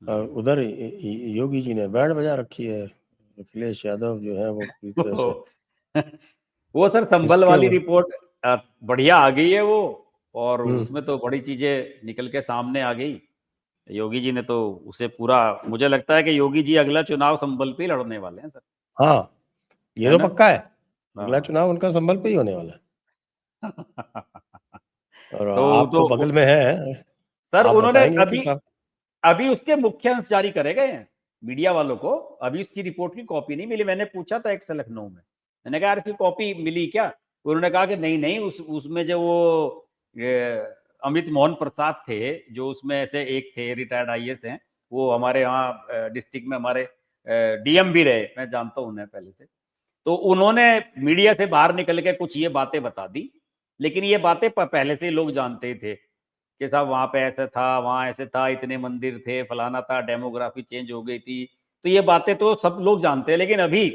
और उधर योगी जी ने बैंड बजा रखी है, अखिलेश यादव जो है वो पूरी तरह से वो सर संभल खिसके वाली हुए। रिपोर्ट बढ़िया आ गई है वो, और हम्म। उसमें तो बड़ी चीजें निकल के सामने आ गई। योगी जी ने तो उसे पूरा, मुझे लगता है कि योगी जी अगला चुनाव संभल पे ही लड़ने वाले हैं सर। हाँ, ये है तो ना? पक्का है, अगला हाँ। चुनाव उनका संभल पे ही होने वाला है। और आप तो तो बगल में हैं, सर आप उन्होंने बताएंगे कि अभी साहब। अभी उसके मुख्य अंश जारी करे गए हैं मीडिया वालों को। अभी उसकी रिपोर्ट की कॉपी नहीं मिली। मैंने पूछा था एक से लखनऊ में, मैंने कहा यार इसकी कॉपी मिली क्या? उन्होंने कहा कि नहीं नहीं, उसमें जो वो अमित मोहन प्रसाद थे, जो उसमें ऐसे एक थे रिटायर्ड आईएएस हैं, वो हमारे यहाँ डिस्ट्रिक्ट में हमारे डीएम भी रहे, मैं जानता हूँ उन्हें पहले से। तो उन्होंने मीडिया से बाहर निकल के कुछ ये बातें बता दी, लेकिन ये बातें पहले से ही लोग जानते ही थे कि साहब वहां पे ऐसा था, वहां ऐसे था, इतने मंदिर थे, फलाना था, डेमोग्राफी चेंज हो गई थी। तो ये बातें तो सब लोग जानते हैं, लेकिन अभी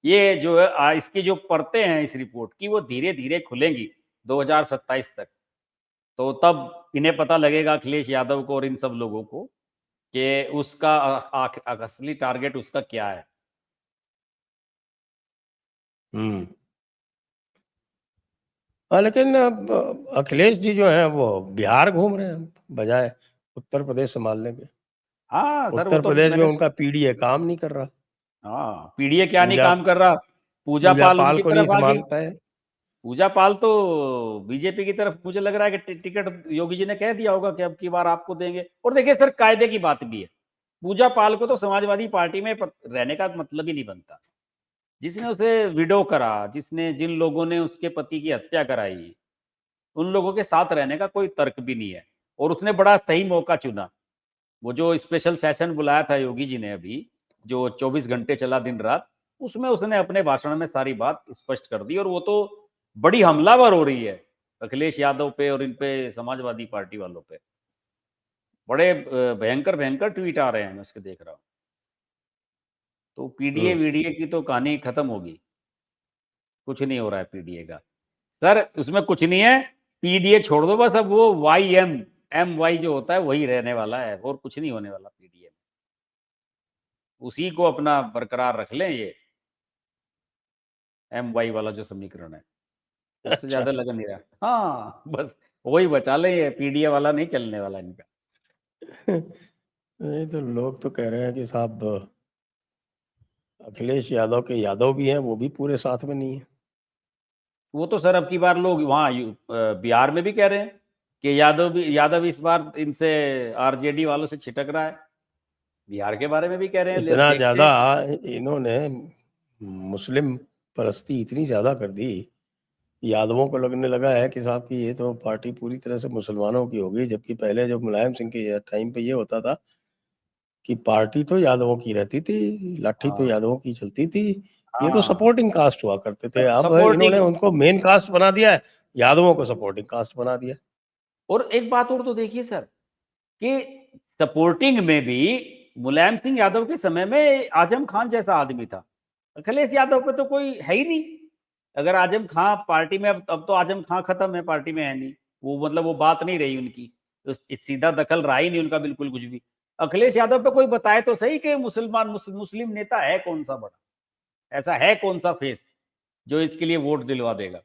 ये जो है इसकी जो परतें हैं इस रिपोर्ट की, वो धीरे धीरे खुलेंगी 2027 तक। तो तब इन्हें पता लगेगा, अखिलेश यादव को और इन सब लोगों को, कि उसका असली टारगेट उसका क्या है। हम्म। हाँ, लेकिन अब अखिलेश जी जो हैं वो बिहार घूम रहे हैं बजाय उत्तर प्रदेश संभालने के। हाँ सर, वो उत्तर तो प्रदेश में मैंने, उनका पीडीए काम नहीं कर रहा। हाँ पीडीए क्या नहीं पूजा काम कर रहा, पूजा पूजा पाल पाल उनकी को नहीं तरफ आ गई। संभाल पाए। पूजा पाल तो बीजेपी की तरफ, मुझे लग रहा है कि टिकट योगी जी ने कह दिया होगा कि अब की बार आपको देंगे। और देखिए सर, कायदे की बात भी है, पूजा पाल को तो समाजवादी पार्टी में रहने का मतलब ही नहीं बनता। जिसने उसे विडो करा, जिसने, जिन लोगों ने उसके पति की हत्या कराई, उन लोगों के साथ रहने का कोई तर्क भी नहीं है। और उसने बड़ा सही मौका चुना। वो जो स्पेशल सेशन बुलाया था योगी जी ने अभी, जो 24 घंटे चला दिन रात, उसमें उसने अपने भाषण में सारी बात स्पष्ट कर दी। और वो तो बड़ी हमलावर हो रही है अखिलेश यादव पे और इन पे, समाजवादी पार्टी वालों पे। बड़े भयंकर भयंकर ट्वीट आ रहे हैं, मैं उसके देख रहा हूँ। तो पीडीए हम्म। वीडीए की तो कहानी खत्म होगी। कुछ नहीं हो रहा है पीडीए का सर, उसमें कुछ नहीं है। पीडीए छोड़ दो बस, अब वो वाई जो होता है वही रहने वाला है, और कुछ नहीं होने वाला पीडीए में। उसी को अपना बरकरार रख लें, ये वाई वाला जो समीकरण है, उससे अच्छा। ज्यादा लग नहीं रहा। हाँ बस वही बचा लें, ये पीडीए वाला नहीं चलने वाला इनका। नहीं तो लोग तो कह रहे हैं कि साहब अखिलेश यादव के यादव भी हैं, वो भी पूरे साथ में नहीं है। वो तो सर अब की बार लोग वहाँ बिहार में भी कह रहे हैं कि यादव इस बार इनसे, आरजेडी वालों से छिटक रहा है। बिहार के बारे में भी कह रहे हैं, इतना देखते ज्यादा हैं। इन्होंने मुस्लिम परस्ती इतनी ज्यादा कर दी, यादवों को लगने लगा है कि साहब कि ये तो पार्टी पूरी तरह से मुसलमानों की हो गई। जबकि पहले जब मुलायम सिंह के टाइम पे ये होता था कि पार्टी तो यादवों की रहती थी, लाठी तो हाँ यादवों की चलती थी, ये तो हाँ, सपोर्टिंग कास्ट हुआ करते थे। अब इन्होंने सपोर्टिंग। उनको मेन कास्ट बना दिया है, यादवों को सपोर्टिंग कास्ट बना दिया। और एक बात और तो देखिए सर, कि सपोर्टिंग में भी मुलायम सिंह यादव के समय में आजम खान जैसा आदमी था। अखिलेश यादव पे तो कोई है ही नहीं। अगर आजम खान पार्टी में, अब तो आजम खान खत्म है, पार्टी में है नहीं। वो मतलब वो बात नहीं रही उनकी, तो सीधा दखल रहा ही नहीं उनका बिल्कुल कुछ भी। अखिलेश यादव पे कोई बताए तो सही कि मुस्लिम नेता है कौन सा बड़ा, ऐसा है कौन सा फेस जो इसके लिए वोट दिलवा देगा।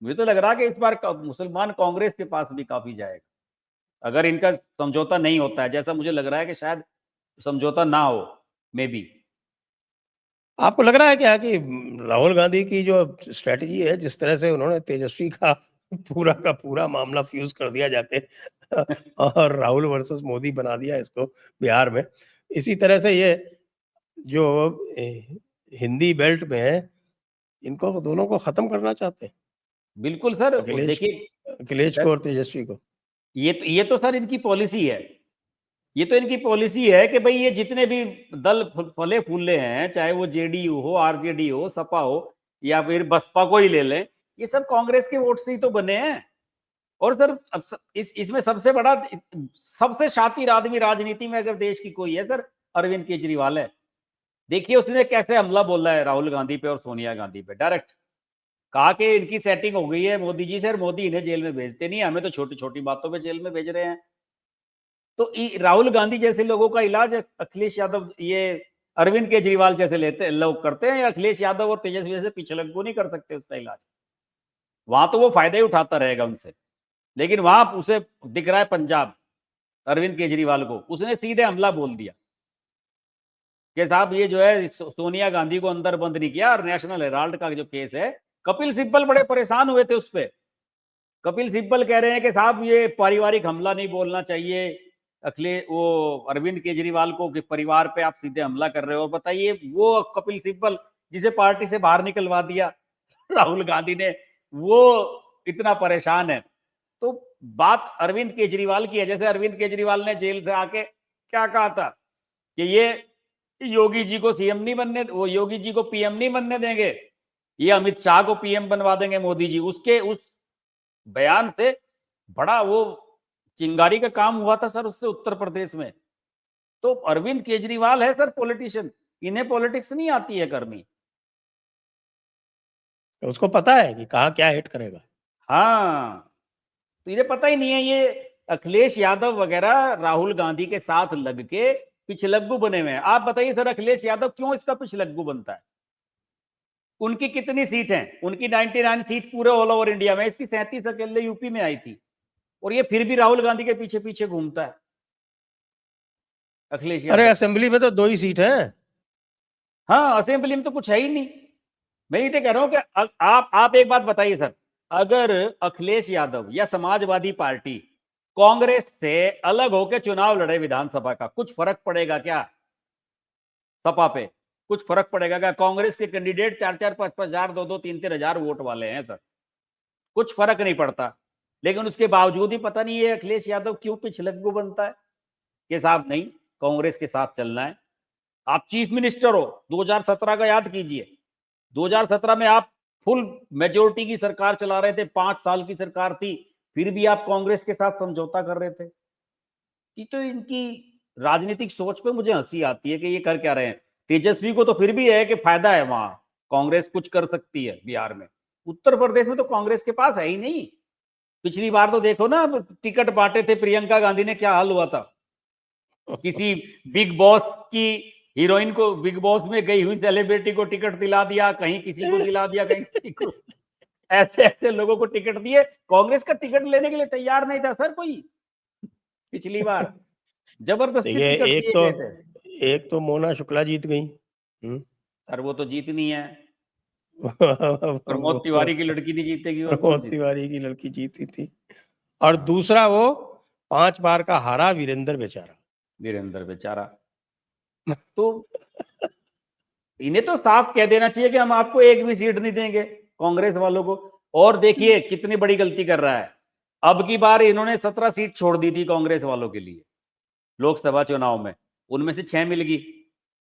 मुझे तो लग रहा है कि इस बार मुसलमान कांग्रेस के पास भी काफी जाएगा, अगर इनका समझौता नहीं होता है, जैसा मुझे लग रहा है कि शायद समझौता ना हो, मे बी। आपको लग रहा है क्या कि राहुल गांधी की जो स्ट्रेटजी है, जिस तरह से उन्होंने तेजस्वी का पूरा का पूरा मामला फ्यूज कर दिया जाके और राहुल वर्सेस मोदी बना दिया इसको बिहार में, इसी तरह से ये जो हिंदी बेल्ट में है, इनको दोनों को खत्म करना चाहते हैं, बिल्कुल सर, अखिलेश देखिए अखिलेश को सर, और तेजस्वी को। ये तो सर इनकी पॉलिसी है। ये तो इनकी पॉलिसी है कि भाई ये जितने भी दल फले फूले हैं, चाहे वो जेडीयू हो, आरजेडी हो, सपा हो, या फिर बसपा को ही ले लें, ये सब कांग्रेस के वोट से ही तो बने हैं। और सर अब इसमें सबसे बड़ा, सबसे शातिर आदमी राजनीति में अगर देश की कोई है सर, अरविंद केजरीवाल है। देखिए उसने कैसे हमला बोला है राहुल गांधी पे और सोनिया गांधी पे, डायरेक्ट कहा कि इनकी सेटिंग हो गई है मोदी जी से, मोदी इन्हें जेल में भेजते नहीं, हमें तो छोटी छोटी बातों पे जेल में भेज रहे हैं। तो राहुल गांधी जैसे लोगों का इलाज अखिलेश यादव, ये अरविंद केजरीवाल जैसे लेते लोग करते हैं, या अखिलेश यादव और तेजस्वी जैसे पिछलग्गू नहीं कर सकते उसका इलाज। वहां तो वो फायदा ही उठाता रहेगा उनसे, लेकिन वहां उसे दिख रहा है पंजाब, अरविंद केजरीवाल को उसने सीधे हमला बोल दिया कि साहब ये जो है सोनिया गांधी को अंदर बंद नहीं किया। और नेशनल हेराल्ड का जो केस है, कपिल सिब्बल बड़े परेशान हुए थे उस पर। कपिल सिब्बल कह रहे हैं कि साहब ये पारिवारिक हमला नहीं बोलना चाहिए अखिलेश वो अरविंद केजरीवाल को, कि परिवार पे आप सीधे हमला कर रहे हो। बताइए, वो कपिल सिब्बल जिसे पार्टी से बाहर निकलवा दिया राहुल गांधी ने, वो इतना परेशान है। तो बात अरविंद केजरीवाल की है। जैसे अरविंद केजरीवाल ने जेल से आके क्या कहा था कि ये योगी जी को सीएम नहीं बनने, वो योगी जी को पीएम नहीं बनने देंगे, ये अमित शाह को पीएम बनवा देंगे मोदी जी। उसके उस बयान से बड़ा वो चिंगारी का काम हुआ था सर उससे उत्तर प्रदेश में। तो अरविंद केजरीवाल है सर पॉलिटिशियन, इन्हें पॉलिटिक्स नहीं आती है करनी। तो उसको पता है कि कहाँ क्या हिट करेगा। हाँ, तो इन्हें पता ही नहीं है। ये अखिलेश यादव वगैरह राहुल गांधी के साथ लग के पिछलग्गू बने हुए हैं। आप बताइए सर, अखिलेश यादव क्यों इसका पिछलग्गू बनता है? उनकी कितनी सीट हैं? उनकी 99 सीट पूरे ऑल ओवर इंडिया में, इसकी 37 अकेले यूपी में आई थी, और ये फिर भी राहुल गांधी के पीछे पीछे घूमता है अखिलेश अरे यादव। असेंबली में तो 2 ही सीट हैं। हाँ, असेंबली में तो कुछ है ही नहीं। मैं ये तो कह रहा हूं कि आप एक बात बताइए सर, अगर अखिलेश यादव या समाजवादी पार्टी कांग्रेस से अलग होकर चुनाव लड़े विधानसभा का, कुछ फर्क पड़ेगा क्या? सपा पे कुछ फर्क पड़ेगा क्या? कांग्रेस के कैंडिडेट 4-4, 5-5 हजार, 2-2, 3-3 हजार वोट वाले हैं सर, कुछ फर्क नहीं पड़ता। लेकिन उसके बावजूद ही पता नहीं ये अखिलेश यादव क्यों पिछलग्गू बनता है कि साहब नहीं, कांग्रेस के साथ चलना है। आप चीफ मिनिस्टर हो, 2017 का याद कीजिए। 2017 में आप फुल मेजोरिटी की सरकार चला रहे थे, 5 साल की सरकार थी, फिर भी आप कांग्रेस के साथ समझौता कर रहे थे। कि तो इनकी राजनीतिक सोच पे मुझे हंसी आती है कि ये कर क्या रहे हैं। तेजस्वी को तो फिर भी है कि फायदा है, वहां कांग्रेस कुछ कर सकती है बिहार में। उत्तर प्रदेश में तो कांग्रेस के पास है ही नहीं। पिछली बार तो देखो ना, टिकट बांटे थे प्रियंका गांधी ने, क्या हाल हुआ था। किसी बिग बॉस की हीरोइन को, बिग बॉस में गई हुई सेलिब्रिटी को टिकट दिला दिया, कहीं किसी को दिला दिया, कहीं किसी को। ऐसे ऐसे लोगों को टिकट दिए, कांग्रेस का टिकट लेने के लिए तैयार नहीं था सर कोई। पिछली बार जबरदस्ती देखिए, टिकट दिए गए थे। एक तो मोना शुक्ला जीत गई। सर वो तो जीतनी है, वो प्रमोद तो तिवारी की लड़की नहीं जीतेगी और कौन प्रमोद जीतेगी? तिवारी की लड़की जीती थी। और दूसरा वो 5 बार का हारा वीरेंद्र बेचारा। वीरेंद्र बेचारा। तो इन्हें तो साफ कह देना चाहिए कि हम आपको एक भी सीट नहीं देंगे, कांग्रेस वालों को। और देखिए कितनी बड़ी गलती कर रहा है। अब की बार इन्होंने 17 सीट छोड़ दी थी कांग्रेस वालों के लिए लोकसभा चुनाव में, उनमें से 6 मिल गई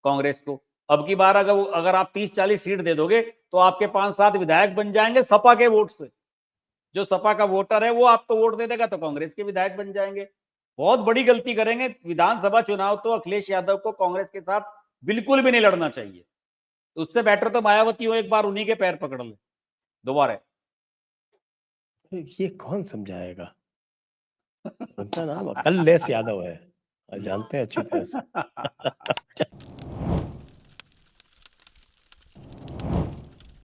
कांग्रेस को। अब की बार अगर आप 30-40 सीट दे दोगे तो आपके 5-7 विधायक बन जाएंगे सपा के वोट से। जो सपा का वोटर है वो आपको वोट दे देगा तो कांग्रेस के विधायक बन जाएंगे। बहुत बड़ी गलती करेंगे। विधानसभा चुनाव तो अखिलेश यादव को कांग्रेस के साथ बिल्कुल भी नहीं लड़ना चाहिए। उससे बेटर तो मायावती हो, एक बार उन्हीं के पैर पकड़ ले दोबारा। ये कौन समझाएगा? उनका नाम कल्लेश यादव है, जानते हैं अच्छी तरह से।